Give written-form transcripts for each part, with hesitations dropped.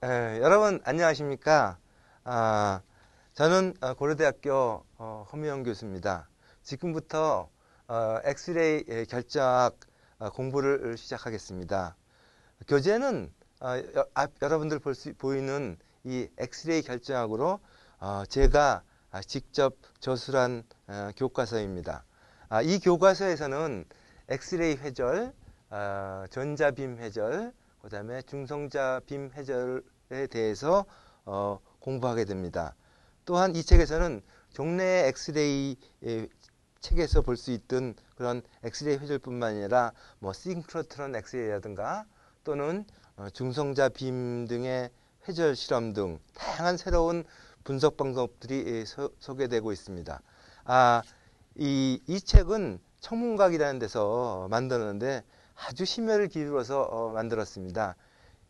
여러분 안녕하십니까? 저는 고려대학교 허미영 교수입니다. 지금부터 엑스레이 결정학 공부를 시작하겠습니다. 교재는 여러분들 보이는 이 엑스레이 결정학으로 제가 직접 저술한 교과서입니다. 이 교과서에서는 엑스레이 회절, 전자빔 회절, 그 다음에 중성자빔 회절에 대해서 공부하게 됩니다. 또한 이 책에서는 종래 엑스레이 책에서 볼 수 있던 그런 엑스레이 회절뿐만 아니라 뭐 싱크로트론 엑스레이라든가 또는 중성자빔 등의 회절 실험 등 다양한 새로운 분석 방법들이 소개되고 있습니다. 이 책은 청문각이라는 데서 만들었는데 아주 심혈을 기울여서 만들었습니다.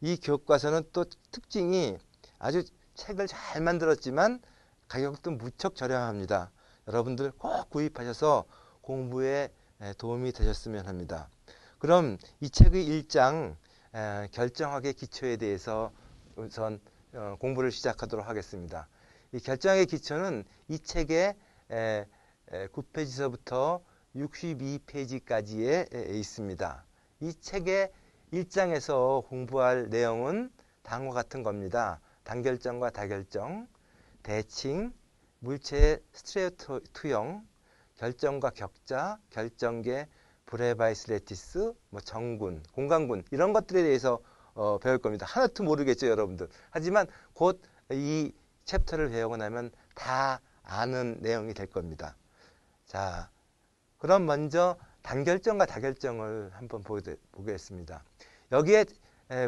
이 교과서는 또 특징이 아주 책을 잘 만들었지만 가격도 무척 저렴합니다. 여러분들 꼭 구입하셔서 공부에 도움이 되셨으면 합니다. 그럼 이 책의 1장 결정학의 기초에 대해서 우선 공부를 시작하도록 하겠습니다. 이 결정학의 기초는 이 책의 9페이지서부터 62페이지까지에 있습니다. 이 책의 1장에서 공부할 내용은 다음과 같은 겁니다. 단결정과 다결정, 대칭, 물체의 스트레오 투영, 결정과 격자, 결정계, 브레바이스 레티스, 정군, 공간군 이런 것들에 대해서 배울 겁니다. 하나도 모르겠죠, 여러분들. 하지만 곧 이 챕터를 배우고 나면 다 아는 내용이 될 겁니다. 자, 그럼 먼저 단결정과 다결정을 한번 보겠습니다. 여기에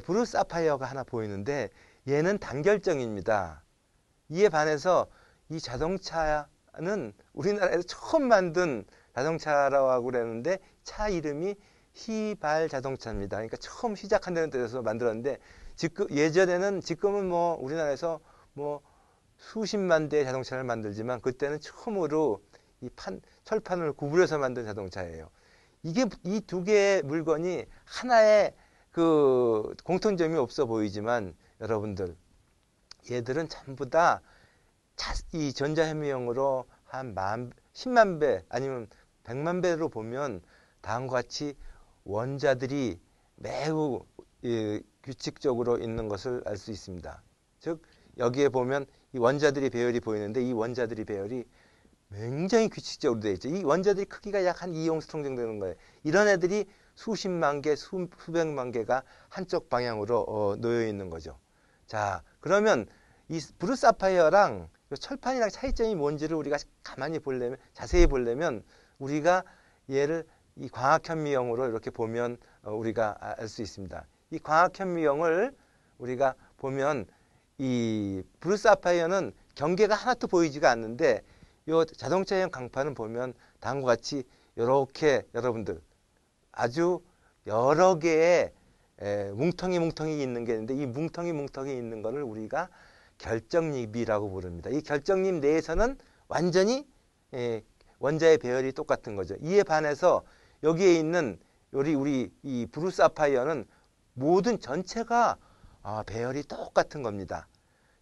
브루 사파이어가 하나 보이는데 얘는 단결정입니다. 이에 반해서 이 자동차는 우리나라에서 처음 만든 자동차라고 그러는데 차 이름이 휘발 자동차입니다. 그러니까 처음 시작한 데서 만들었는데 지금은 뭐 우리나라에서 뭐 수십만 대의 자동차를 만들지만 그때는 처음으로 이 철판을 구부려서 만든 자동차예요. 이 두 개의 물건이 하나의 그 공통점이 없어 보이지만 여러분들 얘들은 전부 다 이 전자현미경으로 한 10만 배 아니면 100만 배로 보면 다음과 같이 원자들이 매우 규칙적으로 있는 것을 알 수 있습니다. 즉 여기에 보면 이 원자들이 배열이 보이는데 이 원자들이 배열이 굉장히 규칙적으로 되어 있죠. 이 원자들이 크기가 약 한 2옹스트롱 정도 되는 거예요. 이런 애들이 수십만 개, 수백만 개가 한쪽 방향으로 놓여 있는 거죠. 자, 그러면 이 브루 사파이어랑 철판이랑 차이점이 뭔지를 우리가 자세히 보려면 우리가 얘를 이 광학현미경으로 이렇게 보면 우리가 알 수 있습니다. 이 광학현미경을 우리가 보면 이 브루 사파이어는 경계가 하나도 보이지가 않는데 이 자동차형 강판은 보면 다음과 같이 이렇게 여러분들 아주 여러 개의 뭉텅이 있는 게 있는데 이 뭉텅이 있는 거를 우리가 결정립이라고 부릅니다. 이 결정립 내에서는 완전히 원자의 배열이 똑같은 거죠. 이에 반해서 여기에 있는 우리 이 브루 사파이어는 모든 전체가 배열이 똑같은 겁니다.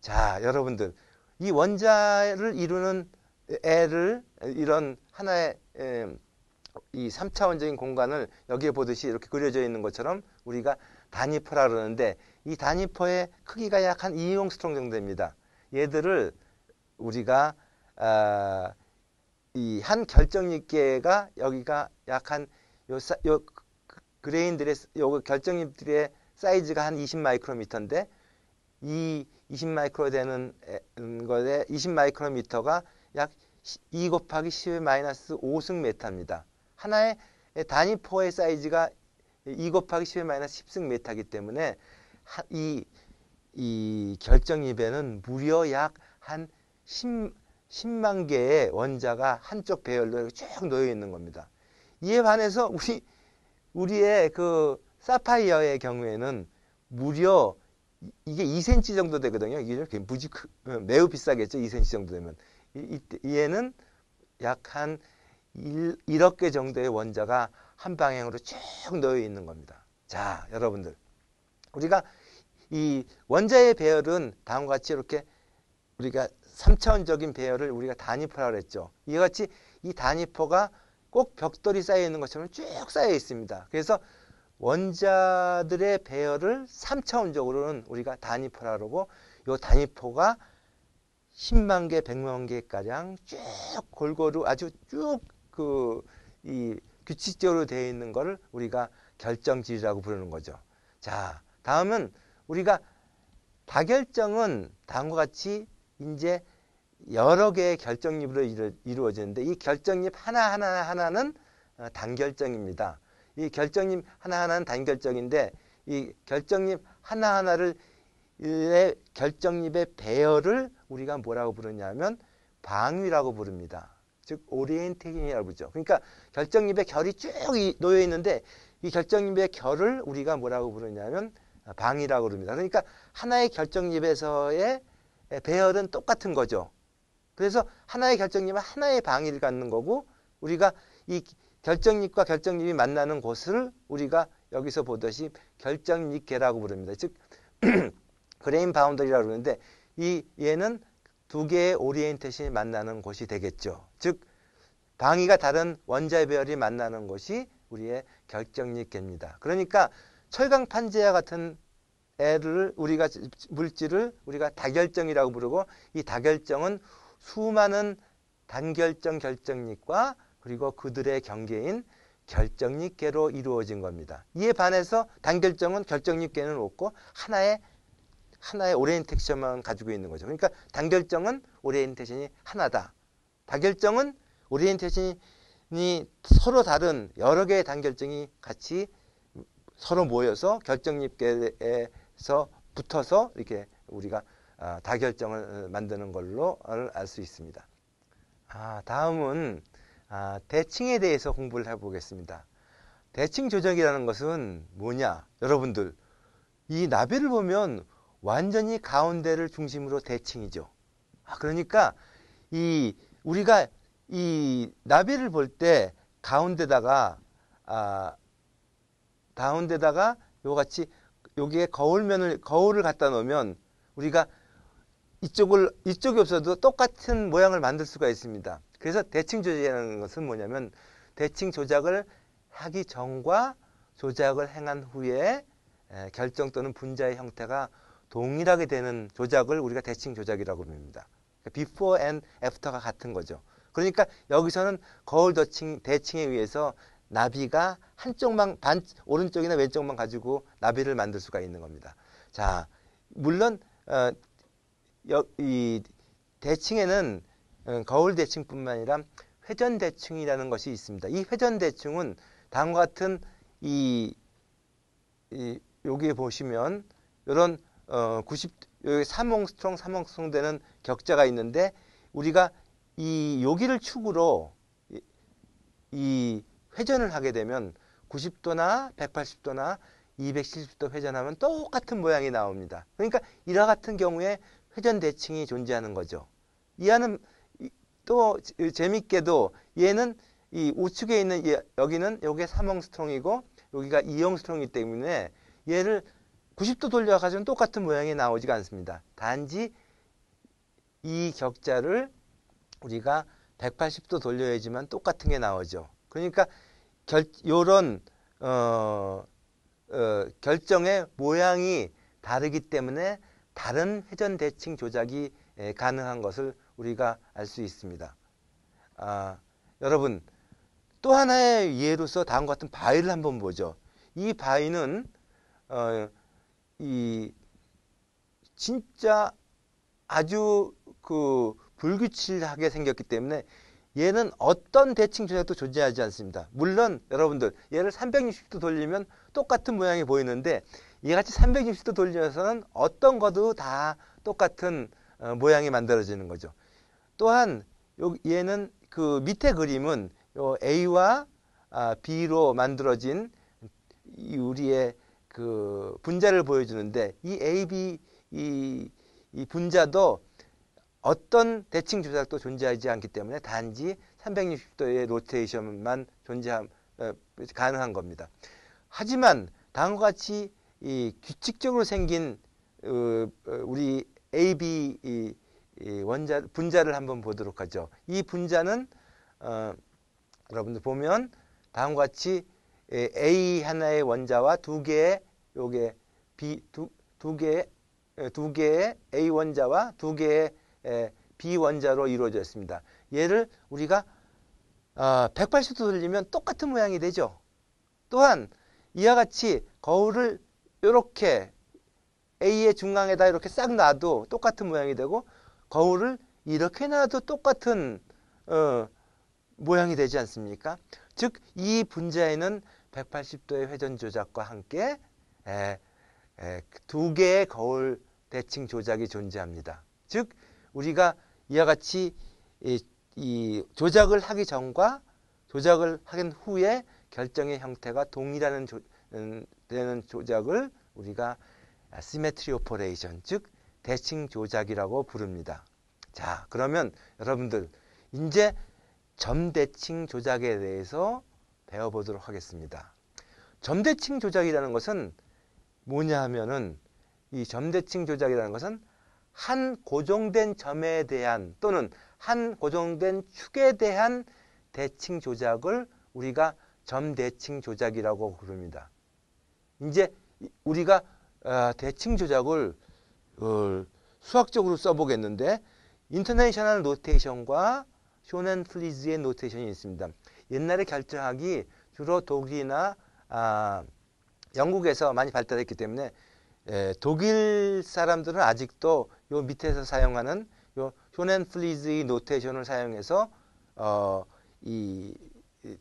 자, 여러분들 이 원자를 이루는 이런 하나의 이 3차원적인 공간을 여기에 보듯이 이렇게 그려져 있는 것처럼 우리가 단위포라 그러는데 이 단위포의 크기가 약 한 2옹스트롱 정도 됩니다. 얘들을 우리가 이 한 결정립계가 여기가 약 한 요 그레인들의 요 결정립들의 사이즈가 한 20 마이크로미터인데 이 20 마이크로 되는 것에 20 마이크로미터가 약 2 곱하기 10의 마이너스 5승 메타입니다. 하나의 단위포의 사이즈가 2 곱하기 10의 마이너스 10승 메타이기 때문에 이 결정입에는 무려 약 한 10만 개의 원자가 한쪽 배열로 쭉 놓여 있는 겁니다. 이에 반해서 우리의 그 사파이어의 경우에는 무려 이게 2cm 정도 되거든요. 이게 매우 비싸겠죠. 2cm 정도 되면. 얘는 약 한 1억 개 정도의 원자가 한 방향으로 쭉 놓여 있는 겁니다. 자, 여러분들. 우리가 이 원자의 배열은 다음과 같이 이렇게 우리가 3차원적인 배열을 우리가 단위포라고 했죠. 이와 같이 이 단위포가 꼭 벽돌이 쌓여 있는 것처럼 쭉 쌓여 있습니다. 그래서 원자들의 배열을 3차원적으로는 우리가 단위포라고 그러고, 이 단위포가 10만 개, 100만 개가량 쭉 골고루 아주 쭉 이 규칙적으로 되어 있는 것을 우리가 결정질이라고 부르는 거죠. 자, 다음은 우리가 다결정은 다음과 같이 이제 여러 개의 결정립으로 이루어지는데, 이 결정립 하나는 단결정입니다. 이 결정립 하나는 단결정인데, 이 결정립 하나를 결정립의 배열을 우리가 뭐라고 부르냐면 방위라고 부릅니다. 즉 오리엔테이션이라고 부르죠. 그러니까 결정립의 결이 쭉 놓여 있는데, 이 결정립의 결을 우리가 뭐라고 부르냐면 방위라고 부릅니다. 그러니까 하나의 결정립에서의 배열은 똑같은 거죠. 그래서 하나의 결정립은 하나의 방위를 갖는 거고, 우리가 이 결정립과 결정립이 만나는 곳을 우리가 여기서 보듯이 결정립계라고 부릅니다. 즉 그레인 바운더리라고 그러는데, 얘는 두 개의 오리엔테이션이 만나는 곳이 되겠죠. 즉 방위가 다른 원자의 배열이 만나는 곳이 우리의 결정립계입니다. 그러니까 철강 판재와 같은 물질을 우리가 다결정이라고 부르고, 이 다결정은 수많은 단결정 결정립과 그리고 그들의 경계인 결정립계로 이루어진 겁니다. 이에 반해서 단결정은 결정립계는 없고 하나의 오리엔테이션만 가지고 있는 거죠. 그러니까 단결정은 오리엔테이션이 하나다. 다결정은 오리엔테이션이 서로 다른 여러 개의 단결정이 같이 서로 모여서 결정립계에서 붙어서 이렇게 우리가 다결정을 만드는 걸로 알 수 있습니다. 다음은 대칭에 대해서 공부를 해보겠습니다. 대칭 조작이라는 것은 뭐냐? 여러분들, 이 나비를 보면 완전히 가운데를 중심으로 대칭이죠. 그러니까 우리가 이 나비를 볼 때 가운데다가 요같이 여기에 거울을 갖다 놓으면 우리가 이쪽이 없어도 똑같은 모양을 만들 수가 있습니다. 그래서 대칭 조작이라는 것은 뭐냐면, 대칭 조작을 하기 전과 조작을 행한 후에 결정 또는 분자의 형태가 동일하게 되는 조작을 우리가 대칭 조작이라고 부릅니다. before and after가 같은 거죠. 그러니까 여기서는 거울 대칭에 의해서 나비가 한쪽만 오른쪽이나 왼쪽만 가지고 나비를 만들 수가 있는 겁니다. 자, 물론 이 대칭에는 거울 대칭뿐만 아니라 회전 대칭이라는 것이 있습니다. 이 회전 대칭은 다음과 같은 여기에 보시면 이런 3옹스트롱 되는 격자가 있는데, 우리가 여기를 축으로 이 회전을 하게 되면 90도나 180도나 270도 회전하면 똑같은 모양이 나옵니다. 그러니까 이와 같은 경우에 회전 대칭이 존재하는 거죠. 이하는 또 재밌게도 얘는 이 우측에 있는 여기는 여기가 3옹스트롱이고 여기가 2옹스트롱이기 때문에 얘를 90도 돌려가지고는 똑같은 모양이 나오지가 않습니다. 단지 이 격자를 우리가 180도 돌려야지만 똑같은 게 나오죠. 그러니까 요런 결정의 모양이 다르기 때문에 다른 회전 대칭 조작이 가능한 것을 우리가 알 수 있습니다. 여러분, 또 하나의 예로서 다음과 같은 바위를 한번 보죠. 이 바위는 진짜 아주 불규칙하게 생겼기 때문에 얘는 어떤 대칭 조작도 존재하지 않습니다. 물론 여러분들 얘를 360도 돌리면 똑같은 모양이 보이는데, 이같이 360도 돌려서는 어떤 것도 다 똑같은 모양이 만들어지는 거죠. 또한 얘는 밑에 그림은 A와 B로 만들어진 우리의 분자를 보여주는데, 이 A, B 이 분자도 어떤 대칭 조작도 존재하지 않기 때문에 단지 360도의 로테이션만 가능한 겁니다. 하지만 다음과 같이 이 규칙적으로 생긴 우리 AB 분자를 한번 보도록 하죠. 이 분자는 여러분들 보면 다음과 같이 A 하나의 원자와 두 개의 요게 두 개의 A 원자와 두 개의 B 원자로 이루어져 있습니다. 얘를 우리가 180도 돌리면 똑같은 모양이 되죠. 또한 이와 같이 거울을 이렇게 A의 중앙에다 이렇게 싹 놔도 똑같은 모양이 되고, 거울을 이렇게 놔도 똑같은 모양이 되지 않습니까? 즉, 이 분자에는 180도의 회전 조작과 함께 두 개의 거울 대칭 조작이 존재합니다. 즉, 우리가 이와 같이 이 조작을 하기 전과 조작을 하긴 후에 결정의 형태가 동일하는 되는 조작을 우리가 시메트리 오퍼레이션, 즉 대칭 조작이라고 부릅니다. 자, 그러면 여러분들 이제 점대칭 조작에 대해서 배워보도록 하겠습니다. 점대칭 조작이라는 것은 뭐냐 하면은, 이 점대칭 조작이라는 것은 한 고정된 점에 대한 또는 한 고정된 축에 대한 대칭 조작을 우리가 점대칭 조작이라고 부릅니다. 이제 우리가 대칭 조작을 수학적으로 써보겠는데, 인터내셔널 노테이션과 쇼넨플리즈의 노테이션이 있습니다. 옛날에 결정하기 주로 독일이나 영국에서 많이 발달했기 때문에 독일 사람들은 아직도 요 밑에서 사용하는 요 쇼넨플리즈의 노테이션을 사용해서 이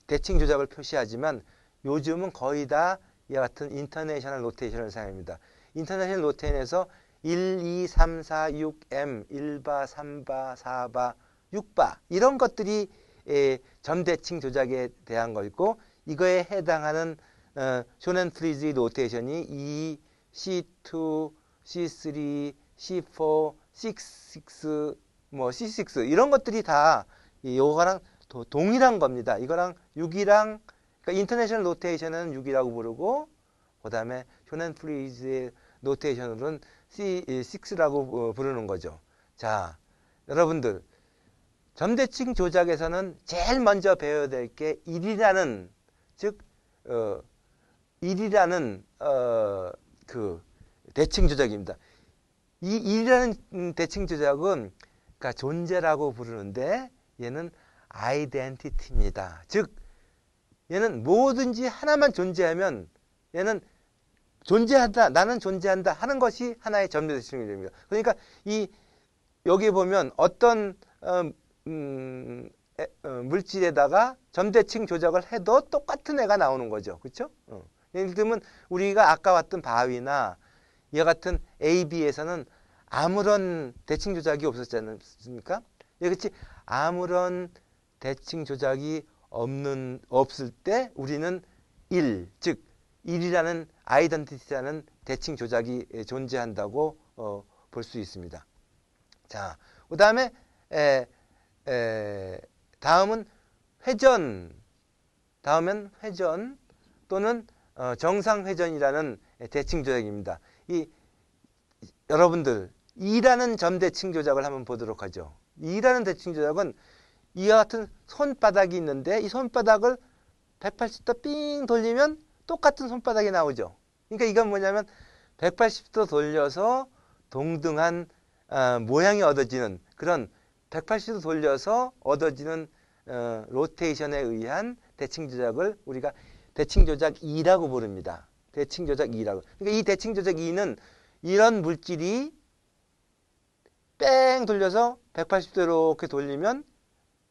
대칭 조작을 표시하지만, 요즘은 거의 다 이와 같은 인터내셔널 노테이션을 사용합니다. 인터내셔널 노테이션에서 1, 2, 3, 4, 6, M, 1바, 3바, 4바, 6바 이런 것들이 점대칭 조작에 대한 거있고, 이거에 해당하는 쇼넨플리즈의 노테이션이 E, C2, C3, C4, C6, 뭐 C6 이런 것들이 다 요거랑 동일한 겁니다. 이거랑 6이랑, 그러니까 인터내셔널 노테이션은 6이라고 부르고, 그 다음에 쇼넨플리즈의 노테이션으로는 C6라고 부르는 거죠. 자, 여러분들 점대칭 조작에서는 제일 먼저 배워야 될 게 1이라는, 즉 1이라는 그 대칭 조작입니다. 이 1이라는 대칭 조작은 그러니까 존재라고 부르는데, 얘는 아이덴티티입니다. 즉 얘는 뭐든지 하나만 존재하면 얘는 존재한다, 나는 존재한다 하는 것이 하나의 점대칭 조작입니다. 그러니까 여기 보면 어떤 물질에다가 점대칭 조작을 해도 똑같은 애가 나오는 거죠. 그렇죠? 예를 들면 우리가 아까 봤던 바위나 이와 같은 AB에서는 아무런 대칭 조작이 없었지 않습니까? 그렇지? 아무런 대칭 조작이 없을 때 우리는 1, 즉 1이라는 아이덴티티라는 대칭 조작이 존재한다고 볼 수 있습니다. 자, 그 다음에 다음은 회전, 또는 정상회전이라는 대칭 조작입니다. 여러분들 2라는 점대칭 조작을 한번 보도록 하죠. 2라는 대칭 조작은 이와 같은 손바닥이 있는데, 이 손바닥을 180도 삥 돌리면 똑같은 손바닥이 나오죠. 그러니까 이건 뭐냐면 180도 돌려서 동등한 모양이 얻어지는, 그런 180도 돌려서 얻어지는 로테이션에 의한 대칭 조작을 우리가 대칭 조작 2라고 부릅니다. 대칭 조작 2라고. 그러니까 이 대칭 조작 2는 이런 물질이 뺑 돌려서 180도 이렇게 돌리면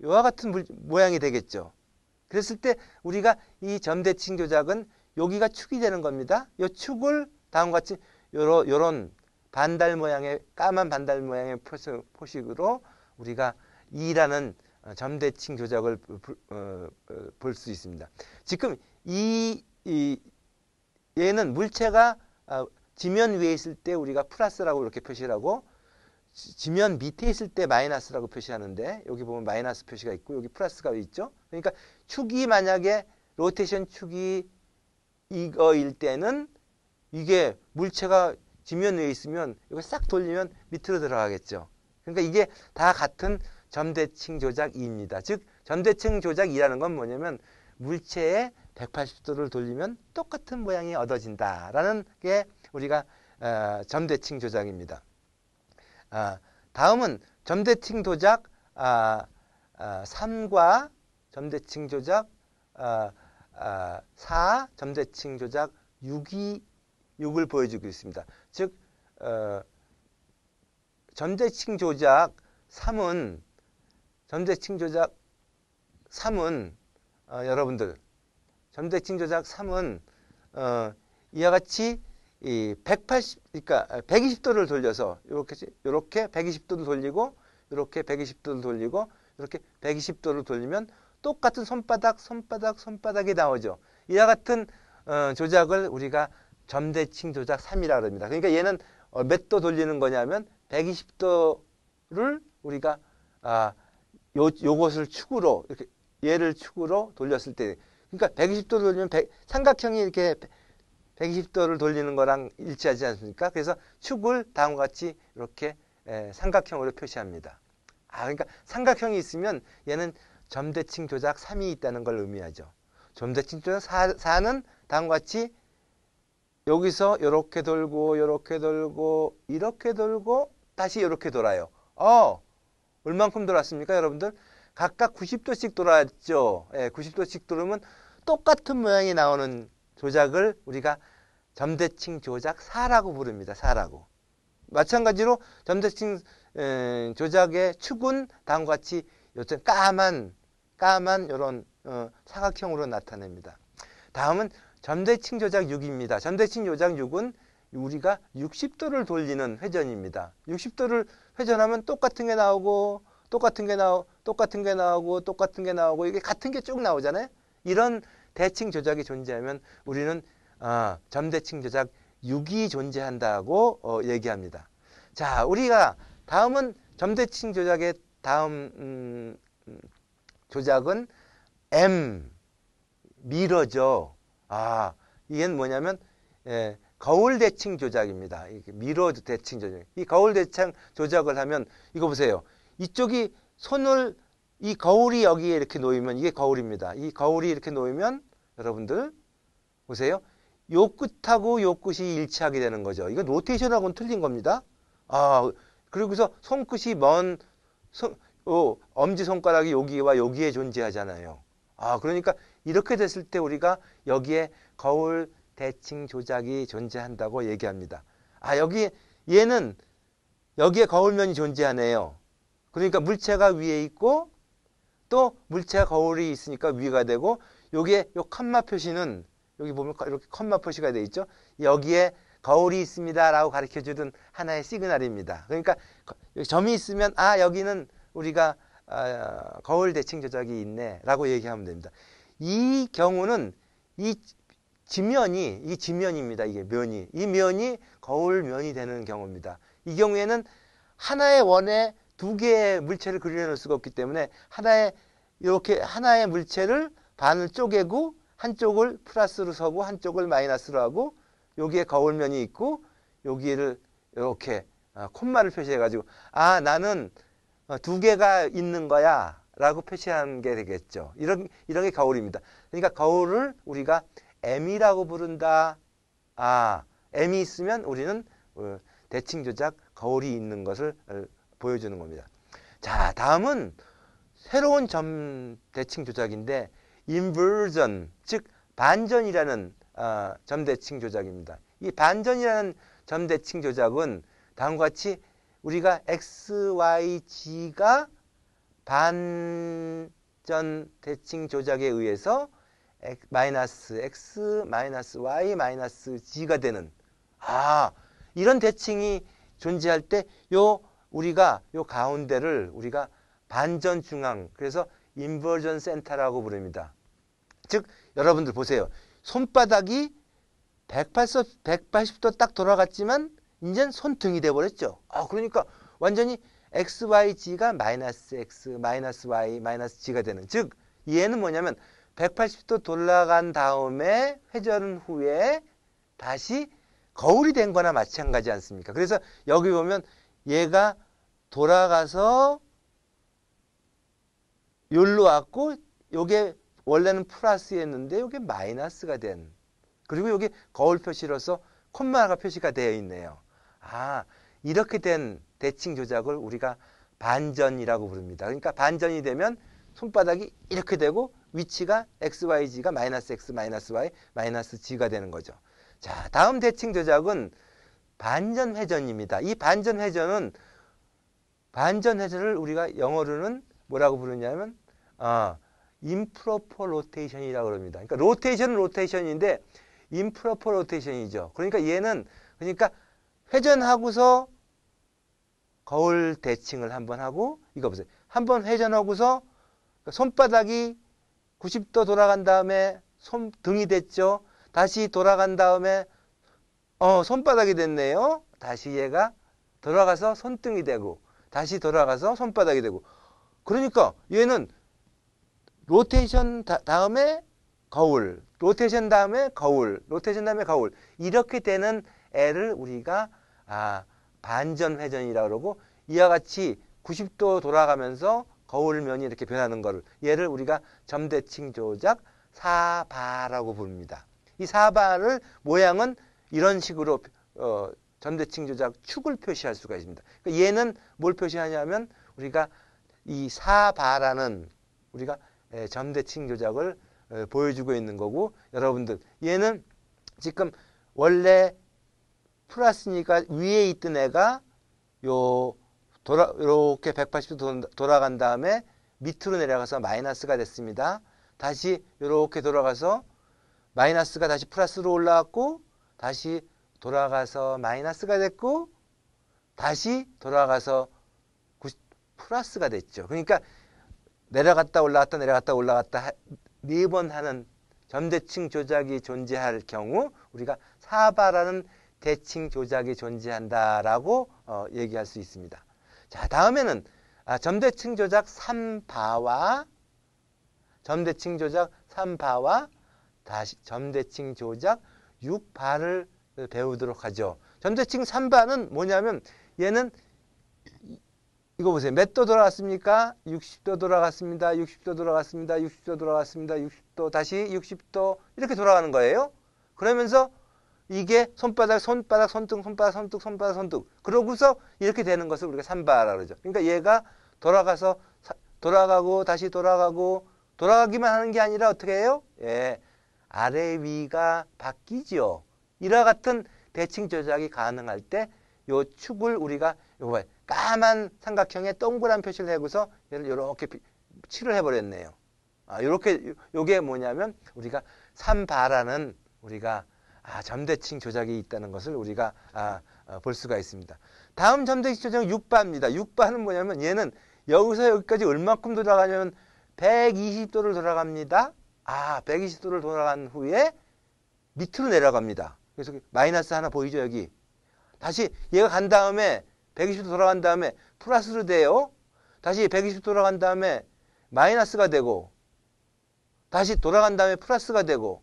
이와 같은 모양이 되겠죠. 그랬을 때 우리가 이 점대칭 조작은 여기가 축이 되는 겁니다. 이 축을 다음과 같이 요런 반달 모양의, 까만 반달 모양의 표식으로 우리가 2라는 점대칭 조작을 볼 수 있습니다. 지금 얘는 물체가 지면 위에 있을 때 우리가 플러스라고 이렇게 표시를 하고, 지면 밑에 있을 때 마이너스라고 표시하는데, 여기 보면 마이너스 표시가 있고 여기 플러스가 있죠. 그러니까 축이 만약에 로테이션 축이 이거일 때는 이게 물체가 지면 위에 있으면 이거 싹 돌리면 밑으로 들어가겠죠. 그러니까 이게 다 같은 점대칭 조작 2입니다. 즉 점대칭 조작 2라는 건 뭐냐면 물체에 180도를 돌리면 똑같은 모양이 얻어진다라는 게 우리가 점대칭 조작입니다. 다음은 점대칭 조작 3과 점대칭 조작 4, 점대칭 조작 6을 보여주고 있습니다. 즉 점대칭 조작 3은 여러분들 점대칭 조작 3은 이와 같이 이 120도를 돌려서 이렇게 120도를 돌리고 이렇게 120도를 돌리고 이렇게 120도를 돌리면 똑같은 손바닥이 나오죠. 이와 같은 조작을 우리가 점대칭 조작 3이라고 합니다. 그러니까 얘는 몇 도 돌리는 거냐면 120도를 우리가 요것을 축으로 이렇게 얘를 축으로 돌렸을 때 그러니까 120도 돌리면 삼각형이 이렇게 120도를 돌리는 거랑 일치하지 않습니까? 그래서 축을 다음과 같이 이렇게 삼각형으로 표시합니다. 그러니까 삼각형이 있으면 얘는 점대칭 조작 3이 있다는 걸 의미하죠. 점대칭 조작 4는 다음과 같이 여기서 이렇게 돌고 이렇게 돌고 이렇게 돌고 다시 이렇게 돌아요. 얼만큼 돌았습니까, 여러분들? 각각 90도씩 돌았죠. 90도씩 돌으면 똑같은 모양이 나오는 조작을 우리가 점대칭 조작 4라고 부릅니다. 4라고. 마찬가지로 점대칭 조작의 축은 다음과 같이 요즘 까만 이런 사각형으로 나타냅니다. 다음은 점대칭 조작 6입니다. 점대칭 조작 6은 우리가 60도를 돌리는 회전입니다. 60도를 회전하면 똑같은 게 나오고 똑같은 게 나오고 이게 같은 게 쭉 나오잖아요. 이런 대칭 조작이 존재하면 우리는 점대칭 조작 6이 존재한다고 얘기합니다. 자, 우리가 다음은 점대칭 조작의 다음 조작은 미러죠. 이게 뭐냐면 거울 대칭 조작입니다. 미러 대칭 조작. 이 거울 대칭 조작을 하면 이거 보세요. 이쪽이 손을 이 거울이 여기에 이렇게 놓이면 이게 거울입니다. 이 거울이 이렇게 놓이면 여러분들 보세요. 요 끝하고 요 끝이 일치하게 되는 거죠. 이거 로테이션하고는 틀린 겁니다. 그리고서 손끝이 엄지손가락이 여기와 여기에 존재하잖아요. 그러니까 이렇게 됐을 때 우리가 여기에 거울 대칭 조작이 존재한다고 얘기합니다. 얘는 여기에 거울면이 존재하네요. 그러니까 물체가 위에 있고 또 물체가 거울이 있으니까 위가 되고 여기에 요 컴마 표시는 여기 보면 이렇게 컴마 표시가 되어 있죠. 여기에 거울이 있습니다라고 가르쳐주는 하나의 시그널입니다. 그러니까 점이 있으면 여기는 우리가 거울 대칭 조작이 있네라고 얘기하면 됩니다. 이 경우는 이 지면입니다. 이게 면이. 이 면이 거울면이 되는 경우입니다. 이 경우에는 하나의 원에 두 개의 물체를 그려놓을 수가 없기 때문에 하나의 물체를 반을 쪼개고 한쪽을 플러스로 서고 한쪽을 마이너스로 하고 여기에 거울면이 있고 여기를 이렇게 콤마를 표시해가지고 나는 두 개가 있는 거야 라고 표시하는 게 되겠죠. 이런 게 거울입니다. 그러니까 거울을 우리가 M이라고 부른다. M이 있으면 우리는 대칭 조작 거울이 있는 것을 보여주는 겁니다. 자, 다음은 새로운 점 대칭 조작인데 인버전, 즉 반전이라는 점 대칭 조작입니다. 이 반전이라는 점 대칭 조작은 다음과 같이 우리가 x, y, g가 반전 대칭 조작에 의해서 마이너스 x, 마이너스 y, 마이너스 g가 되는 이런 대칭이 존재할 때 우리가 요 가운데를 우리가 반전 중앙, 그래서 인버전 센터라고 부릅니다. 즉 여러분들 보세요. 손바닥이 180도 딱 돌아갔지만 이젠 손등이 돼 버렸죠. 그러니까 완전히 x, y, g가 마이너스 x, 마이너스 y, 마이너스 g가 되는, 즉 얘는 뭐냐면 180도 돌아간 다음에 회전 후에 다시 거울이 된 거나 마찬가지 않습니까? 그래서 여기 보면 얘가 돌아가서 여기로 왔고 요게 원래는 플러스였는데 요게 마이너스가 된, 그리고 여기 거울 표시로서 콤마가 표시가 되어 있네요. 아, 이렇게 된 대칭 조작을 우리가 반전이라고 부릅니다. 그러니까 반전이 되면 손바닥이 이렇게 되고 위치가 XYG가 마이너스 X, 마이너스 Y, 마이너스 G가 되는 거죠. 자, 다음 대칭 조작은 반전 회전입니다. 이 반전 회전은 반전 회전을 우리가 영어로는 뭐라고 부르냐면 improper rotation이라고 그럽니다. 그러니까 로테이션은 로테이션인데 improper rotation이죠. 그러니까 얘는 회전하고서 거울 대칭을 한번 하고, 이거 보세요. 한번 회전하고서 손바닥이 90도 돌아간 다음에 손등이 됐죠. 다시 돌아간 다음에 손바닥이 됐네요. 다시 얘가 돌아가서 손등이 되고, 다시 돌아가서 손바닥이 되고. 그러니까 얘는 로테이션 다음에 거울, 로테이션 다음에 거울, 로테이션 다음에 거울, 이렇게 되는 애를 우리가 반전 회전이라고 그러고, 이와 같이 90도 돌아가면서 거울면이 이렇게 변하는 거를, 얘를 우리가 점대칭 조작 사바라고 부릅니다. 이 사바를 모양은 이런 식으로 점대칭 조작 축을 표시할 수가 있습니다. 그러니까 얘는 뭘 표시하냐면 우리가 이 사바라는 우리가 점대칭 조작을 보여주고 있는 거고, 여러분들 얘는 지금 원래 플러스니까 위에 있던 애가 이렇게 180도 돌아간 다음에 밑으로 내려가서 마이너스가 됐습니다. 다시 이렇게 돌아가서 마이너스가 다시 플러스로 올라왔고, 다시 돌아가서 마이너스가 됐고, 다시 돌아가서 플러스가 됐죠. 그러니까 내려갔다 올라갔다 내려갔다 올라갔다 4번 하는 점대칭 조작이 존재할 경우 우리가 사바라는 대칭 조작이 존재한다라고 얘기할 수 있습니다. 자, 다음에는 점대칭 조작 3바와 점대칭 조작 3바와 다시 점대칭 조작 6바를 배우도록 하죠. 점대칭 3바는 뭐냐면 얘는 이거 보세요. 몇 도 돌아갔습니까? 60도 돌아갔습니다. 60도 돌아갔습니다. 60도 돌아갔습니다. 60도 다시 60도 이렇게 돌아가는 거예요. 그러면서 이게 손바닥, 손등, 손바닥, 손등, 손바닥, 손등. 그러고서 이렇게 되는 것을 우리가 삼바라고 그러죠. 그러니까 얘가 돌아가서 돌아가고 다시 돌아가고 돌아가기만 하는 게 아니라 어떻게 해요? 예, 아래 위가 바뀌죠. 이와 같은 대칭 조작이 가능할 때 요 축을 우리가 요거 까만 삼각형에 동그란 표시를 해고서 얘를 이렇게 칠을 해버렸네요. 요게 뭐냐면 우리가 삼바라는 우리가 점대칭 조작이 있다는 것을 우리가 볼 수가 있습니다. 다음 점대칭 조작은 6바입니다. 6바는 뭐냐면 얘는 여기서 여기까지 얼마큼 돌아가냐면 120도를 돌아갑니다. 120도를 돌아간 후에 밑으로 내려갑니다. 그래서 마이너스 하나 보이죠, 여기. 다시 얘가 간 다음에 120도 돌아간 다음에 플러스로 돼요. 다시 120도 돌아간 다음에 마이너스가 되고, 다시 돌아간 다음에 플러스가 되고,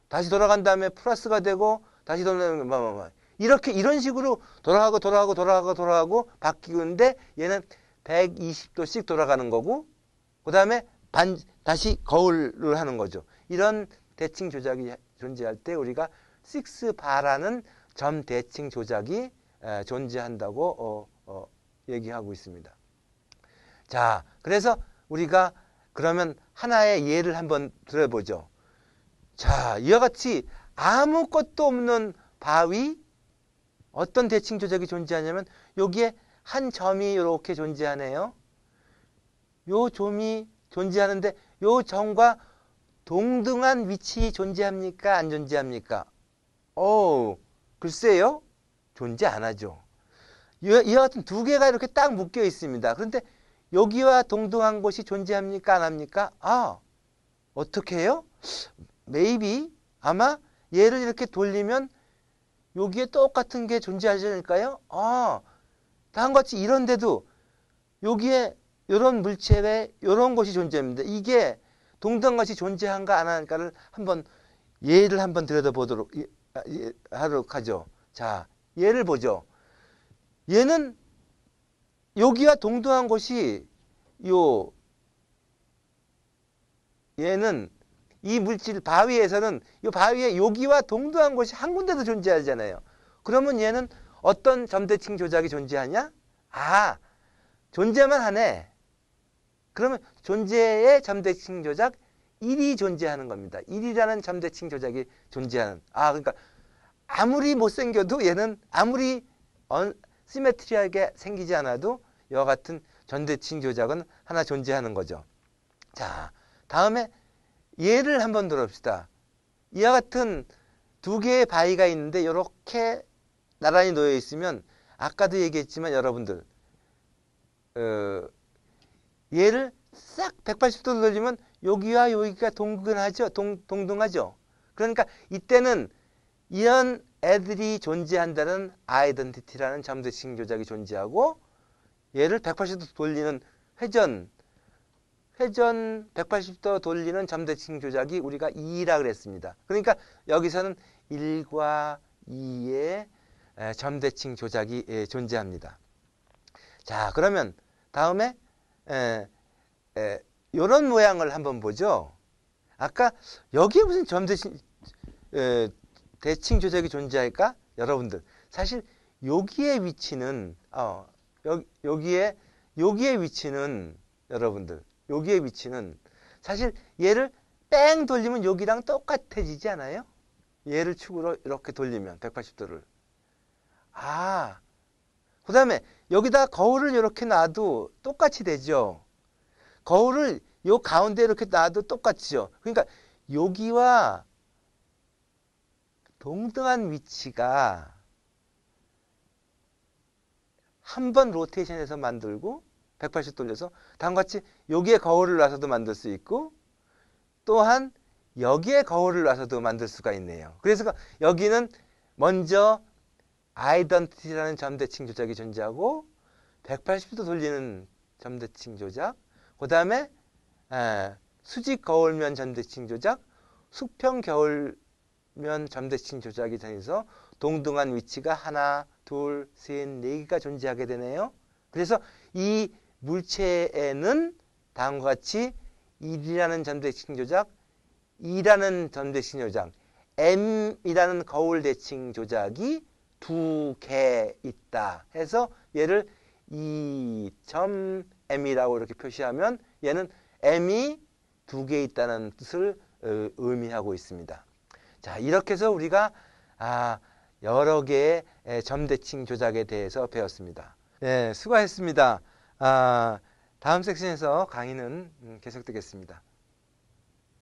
다시 돌아간 다음에 플러스가 되고, 다시 돌아가는 이렇게 이런 식으로 돌아가고 바뀌는데 얘는 120도씩 돌아가는 거고, 그 다음에 다시 거울을 하는 거죠. 이런 대칭 조작이 존재할 때 우리가 6바라는 점 대칭 조작이 존재한다고 얘기하고 있습니다. 자, 그래서 우리가 그러면 하나의 예를 한번 들어보죠. 자, 이와 같이 아무것도 없는 바위 어떤 대칭 조작이 존재하냐면 여기에 한 점이 이렇게 존재하네요. 요 점이 존재하는데 요 점과 동등한 위치 존재합니까? 안 존재합니까? 글쎄요. 존재 안 하죠. 이와 같은 두 개가 이렇게 딱 묶여 있습니다. 그런데 여기와 동등한 곳이 존재합니까? 안 합니까? 어떻게 해요? maybe 아마 얘를 이렇게 돌리면 여기에 똑같은 게 존재하지 않을까요? 다음과 같이 이런데도 여기에 이런 물체에 이런 것이 존재합니다. 이게 동등한 것이 존재한가 안 하는가를 한번 예를 한번 들여다보도록 하도록 하죠. 자, 얘를 보죠. 얘는 여기와 동등한 곳이 얘는 이 물질 바위에서는 이 바위에 여기와 동등한 곳이 한 군데도 존재하잖아요. 그러면 얘는 어떤 점대칭 조작이 존재하냐? 아, 존재만 하네. 그러면 존재의 점대칭 조작 1이 존재하는 겁니다. 1이라는 점대칭 조작이 존재하는. 그러니까 아무리 못생겨도 얘는 아무리 시메트리하게 생기지 않아도 이와 같은 점대칭 조작은 하나 존재하는 거죠. 자, 다음에 얘를 한번 들어봅시다. 이와 같은 두 개의 바위가 있는데 이렇게 나란히 놓여 있으면 아까도 얘기했지만 여러분들 얘를 싹 180도 돌리면 여기와 여기가 동등하죠. 동등하죠. 그러니까 이때는 이런 애들이 존재한다는 아이덴티티라는 점대칭 조작이 존재하고 얘를 180도 돌리는 회전 180도 돌리는 점대칭 조작이 우리가 2라 그랬습니다. 그러니까 여기서는 1과 2의 점대칭 조작이 존재합니다. 자, 그러면 다음에 이런 모양을 한번 보죠. 아까 여기에 무슨 점대칭 대칭 조작이 존재할까? 여러분들 사실 여기의 위치는 여기의 위치는 여러분들 여기의 위치는 사실 얘를 뺑 돌리면 여기랑 똑같아지지 않아요? 얘를 축으로 이렇게 돌리면 180도를. 그 다음에 여기다 거울을 이렇게 놔도 똑같이 되죠. 거울을 요 가운데 이렇게 놔도 똑같죠. 그러니까 여기와 동등한 위치가 한 번 로테이션해서 만들고 180 돌려서 다음과 같이 여기에 거울을 놔서도 만들 수 있고 또한 여기에 거울을 놔서도 만들 수가 있네요. 그래서 여기는 먼저 아이덴티티라는 점대칭 조작이 존재하고 180도 돌리는 점대칭 조작, 그 다음에 수직 거울면 점대칭 조작, 수평 거울면 점대칭 조작이 되면서 동등한 위치가 하나, 둘, 셋, 네 개가 존재하게 되네요. 그래서 이 물체에는 다음과 같이 1이라는 점대칭 조작, 2라는 점대칭 조작, M이라는 거울 대칭 조작이 두 개 있다 해서 얘를 2.M이라고 이렇게 표시하면 얘는 M이 두 개 있다는 뜻을 의미하고 있습니다. 자, 이렇게 해서 우리가 여러 개의 점대칭 조작에 대해서 배웠습니다. 네, 수고하셨습니다. 다음 섹션에서 강의는 계속되겠습니다.